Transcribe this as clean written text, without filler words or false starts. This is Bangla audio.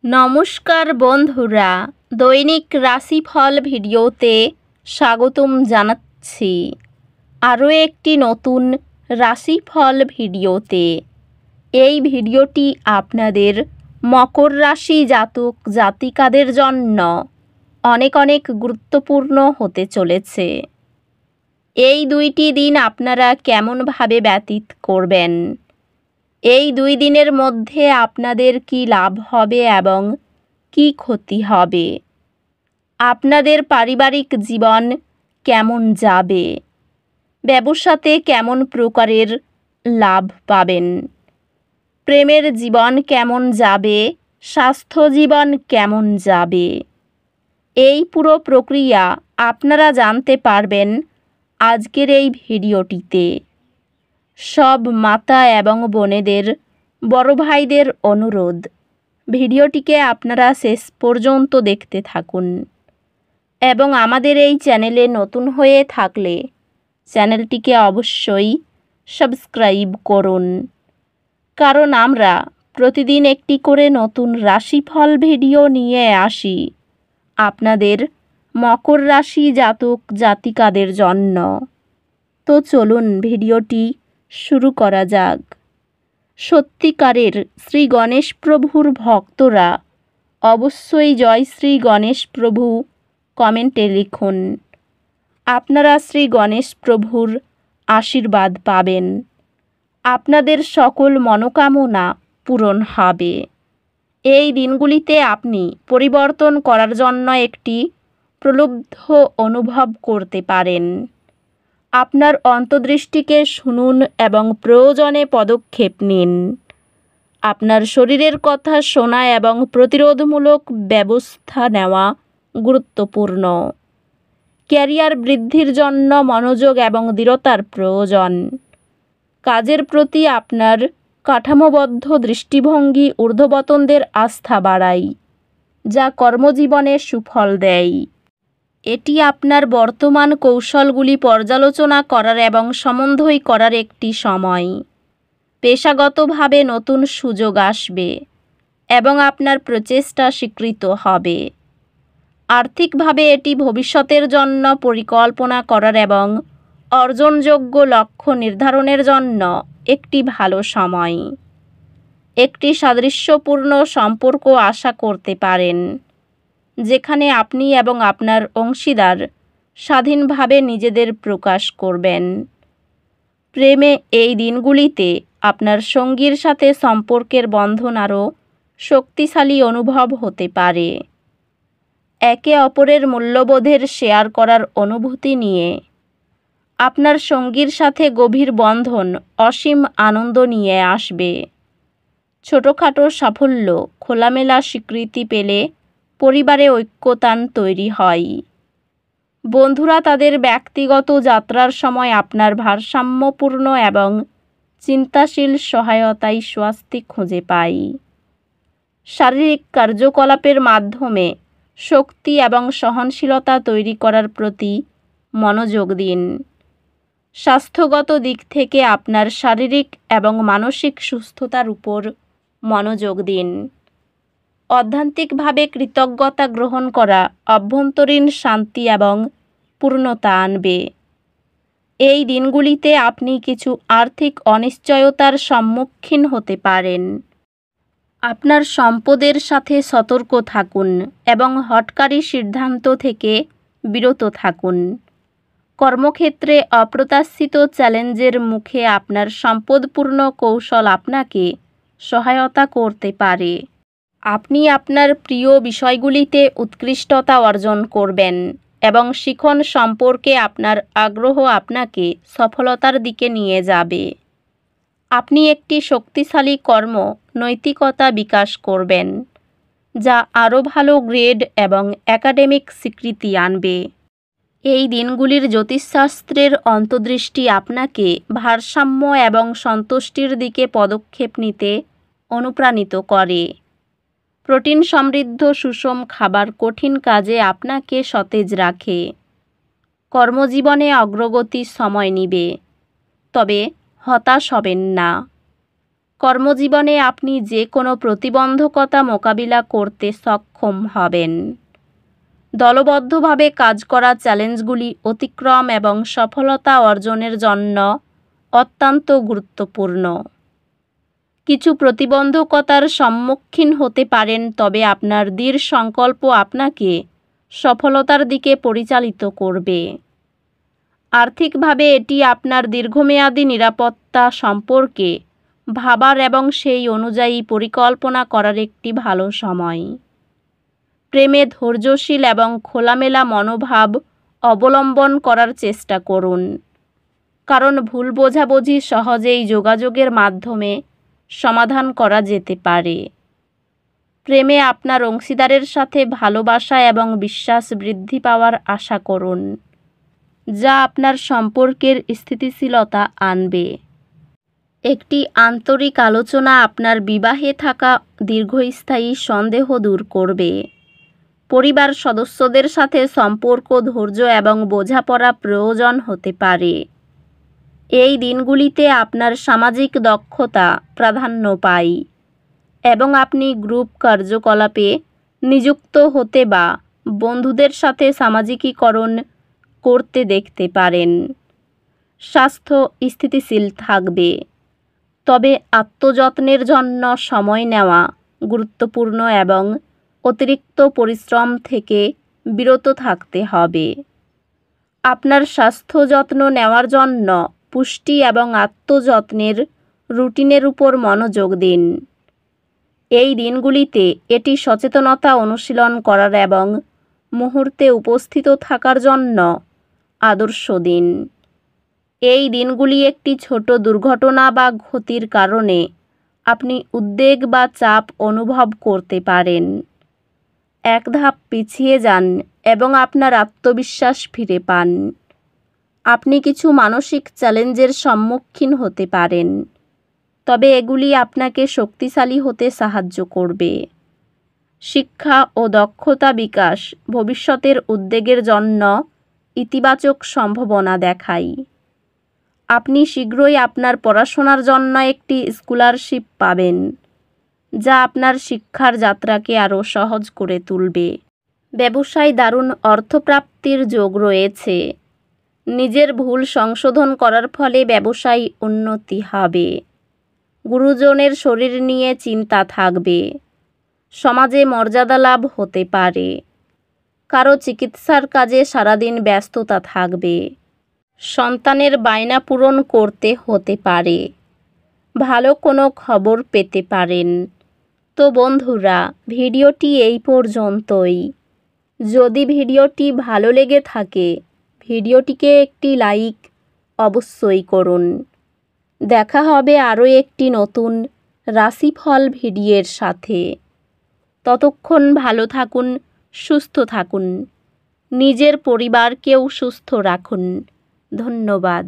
নমস্কার বন্ধুরা, দৈনিক রাশিফল ভিডিওতে স্বাগতম জানাচ্ছি আরও একটি নতুন রাশিফল ভিডিওতে। এই ভিডিওটি আপনাদের মকর রাশি জাতক জাতিকাদের জন্য অনেক অনেক গুরুত্বপূর্ণ হতে চলেছে। এই দুইটি দিন আপনারা কেমনভাবে ব্যতীত করবেন, এই 2 দিনের মধ্যে আপনাদের কি লাভ হবে এবং কি ক্ষতি হবে, আপনাদের পারিবারিক জীবন কেমন যাবে, ব্যবসাতে কেমন প্রকারের লাভ পাবেন, প্রেমের জীবন কেমন যাবে, স্বাস্থ্য জীবন কেমন যাবে, এই পুরো প্রক্রিয়া আপনারা জানতে পারবেন আজকের এই ভিডিওটিতে। সব মাতা এবং বোনেদের, বড় ভাইদের অনুরোধ, ভিডিওটিকে আপনারা শেষ পর্যন্ত দেখতে থাকুন এবং আমাদের এই চ্যানেলে নতুন হয়ে থাকলে চ্যানেলটিকে অবশ্যই সাবস্ক্রাইব করুন, কারণ আমরা প্রতিদিন একটি করে নতুন রাশিফল ভিডিও নিয়ে আসি আপনাদের মকর রাশি জাতক জাতিকাদের জন্য। তো চলুন ভিডিওটি শুরু করা যাক। সত্যিকারের শ্রী গণেশ প্রভুর ভক্তরা অবশ্যই জয় শ্রী গণেশ প্রভু কমেন্টে লিখুন। আপনারা শ্রী গণেশ প্রভুর আশীর্বাদ পাবেন, আপনাদের সকল মনোকামনা পূরণ হবে। এই দিনগুলিতে আপনি পরিবর্তন করার জন্য একটি প্রলুব্ধ অনুভব করতে পারেন। আপনার অন্তর্দৃষ্টিকে শুনুন এবং প্রয়োজনে পদক্ষেপ নিন। আপনার শরীরের কথা শোনা এবং প্রতিরোধমূলক ব্যবস্থা নেওয়া গুরুত্বপূর্ণ। ক্যারিয়ার বৃদ্ধির জন্য মনোযোগ এবং দৃঢ়তার প্রয়োজন। কাজের প্রতি আপনার কাঠামোবদ্ধ দৃষ্টিভঙ্গি ঊর্ধ্বতনদের আস্থা বাড়ায়, যা কর্মজীবনে সুফল দেয়। এটি আপনার বর্তমান কৌশলগুলি পর্যালোচনা করার এবং সমন্বয় করার একটি সময়। পেশাগতভাবে নতুন সুযোগ আসবে এবং আপনার প্রচেষ্টা স্বীকৃত হবে। আর্থিকভাবে এটি ভবিষ্যতের জন্য পরিকল্পনা করার এবং অর্জনযোগ্য লক্ষ্য নির্ধারণের জন্য একটি ভালো সময়। একটি সাদৃশ্যপূর্ণ সম্পর্ক আশা করতে পারেন, যেখানে আপনি এবং আপনার অংশীদার স্বাধীনভাবে নিজেদের প্রকাশ করবেন। প্রেমে এই দিনগুলিতে আপনার সঙ্গীর সাথে সম্পর্কের বন্ধন আরও শক্তিশালী অনুভব হতে পারে। একে অপরের মূল্যবোধের শেয়ার করার অনুভূতি নিয়ে আপনার সঙ্গীর সাথে গভীর বন্ধন অসীম আনন্দ নিয়ে আসবে। ছোটোখাটো সাফল্য খোলামেলা স্বীকৃতি পেলে পরিবারে ঐক্যতান তৈরি হয়। বন্ধুরা তাদের ব্যক্তিগত যাত্রার সময় আপনার ভারসাম্যপূর্ণ এবং চিন্তাশীল সহায়তায় স্বস্তি খুঁজে পায়। শারীরিক কার্যকলাপের মাধ্যমে শক্তি এবং সহনশীলতা তৈরি করার প্রতি মনোযোগ দিন। স্বাস্থ্যগত দিক থেকে আপনার শারীরিক এবং মানসিক সুস্থতার উপর মনোযোগ দিন। অধ্যাত্মিকভাবে কৃতজ্ঞতা গ্রহণ করা অভ্যন্তরীণ শান্তি এবং পূর্ণতা আনবে। এই দিনগুলিতে আপনি কিছু আর্থিক অনিশ্চয়তার সম্মুখীন হতে পারেন। আপনার সম্পদের সাথে সতর্ক থাকুন এবং হঠকারী সিদ্ধান্ত থেকে বিরত থাকুন। কর্মক্ষেত্রে অপ্রত্যাশিত চ্যালেঞ্জের মুখে আপনার সম্পদপূর্ণ কৌশল আপনাকে সহায়তা করতে পারে। আপনি আপনার প্রিয় বিষয়গুলিতে উৎকৃষ্টতা অর্জন করবেন এবং শিখন সম্পর্কে আপনার আগ্রহ আপনাকে সফলতার দিকে নিয়ে যাবে। আপনি একটি শক্তিশালী নৈতিকতা বিকাশ করবেন, যা আরও ভালো গ্রেড এবং একাডেমিক স্বীকৃতি আনবে। এই দিনগুলির জ্যোতিষশাস্ত্রের অন্তর্দৃষ্টি আপনাকে ভারসাম্য এবং সন্তুষ্টির দিকে পদক্ষেপ নিতে অনুপ্রাণিত করে। প্রোটিন সমৃদ্ধ সুষম খাবার কঠিন কাজে আপনাকে সতেজ রাখে। কর্মজীবনে অগ্রগতির সময় নিবে, তবে হতাশ হবেন না। কর্মজীবনে আপনি যে কোনো প্রতিবন্ধকতা মোকাবিলা করতে সক্ষম হবেন। দলবদ্ধভাবে কাজ করা চ্যালেঞ্জগুলি অতিক্রম এবং সফলতা অর্জনের জন্য অত্যন্ত গুরুত্বপূর্ণ। কিছু প্রতিবন্ধকতার সম্মুখীন হতে পারেন, তবে আপনার দৃঢ় সংকল্প আপনাকে সফলতার দিকে পরিচালিত করবে। আর্থিকভাবে এটি আপনার দীর্ঘমেয়াদী নিরাপত্তা সম্পর্কে ভাবার এবং সেই অনুযায়ী পরিকল্পনা করার একটি ভালো সময়। প্রেমে ধৈর্যশীল এবং খোলামেলা মনোভাব অবলম্বন করার চেষ্টা করুন, কারণ ভুল বোঝাবুঝি সহজেই যোগাযোগের মাধ্যমে সমাধান করা যেতে পারে। প্রেমে আপনার অংশীদারের সাথে ভালোবাসা এবং বিশ্বাস বৃদ্ধি পাওয়ার আশা করুন, যা আপনার সম্পর্কের স্থিতিশীলতা আনবে। একটি আন্তরিক আলোচনা আপনার বিবাহে থাকা দীর্ঘস্থায়ী সন্দেহ দূর করবে। পরিবার সদস্যদের সাথে সম্পর্ক, ধৈর্য এবং বোঝাপড়া প্রয়োজন হতে পারে। এই দিনগুলিতে আপনার সামাজিক দক্ষতা প্রাধান্য পায় এবং আপনি গ্রুপ কার্যকলাপে নিযুক্ত হতে বা বন্ধুদের সাথে সামাজিকীকরণ করতে দেখতে পারেন। স্বাস্থ্য স্থিতিশীল থাকবে, তবে আত্মযত্নের জন্য সময় নেওয়া গুরুত্বপূর্ণ এবং অতিরিক্ত পরিশ্রম থেকে বিরত থাকতে হবে। আপনার স্বাস্থ্য যত্ন নেওয়ার জন্য পুষ্টি এবং আত্মযত্নের রুটিনের উপর মনোযোগ দিন। এই দিনগুলিতে এটি সচেতনতা অনুশীলন করার এবং মুহূর্তে উপস্থিত থাকার জন্য আদর্শ দিন। এই দিনগুলি একটি ছোট দুর্ঘটনা বা ক্ষতির কারণে আপনি উদ্বেগ বা চাপ অনুভব করতে পারেন। এক ধাপ পিছিয়ে যান এবং আপনার আত্মবিশ্বাস ফিরে পান। আপনি কিছু মানসিক চ্যালেঞ্জের সম্মুখীন হতে পারেন, তবে এগুলি আপনাকে শক্তিশালী হতে সাহায্য করবে। শিক্ষা ও দক্ষতা বিকাশ ভবিষ্যতের উদ্যোগের জন্য ইতিবাচক সম্ভাবনা দেখায়। আপনি শীঘ্রই আপনার পড়াশোনার জন্য একটি স্কলারশিপ পাবেন, যা আপনার শিক্ষার যাত্রাকে আরও সহজ করে তুলবে। ব্যবসায় দারুণ অর্থপ্রাপ্তির যোগ রয়েছে। নিজের ভুল সংশোধন করার ফলে ব্যবসায় উন্নতি হবে। গুরুজনের শরীর নিয়ে চিন্তা থাকবে। সমাজে মর্যাদা লাভ হতে পারে। কারো চিকিৎসার কাজে সারাদিন ব্যস্ততা থাকবে। সন্তানের বায়না পূরণ করতে হতে পারে। ভালো কোনো খবর পেতে পারেন। তো বন্ধুরা, ভিডিওটি এই পর্যন্তই। যদি ভিডিওটি ভালো লেগে থাকে, ভিডিওটিকে একটি লাইক অবশ্যই করুন। দেখা হবে আরও একটি নতুন রাশিফল ভিডিওর সাথে। ততক্ষণ ভালো থাকুন, সুস্থ থাকুন, নিজের পরিবারকেও সুস্থ রাখুন। ধন্যবাদ।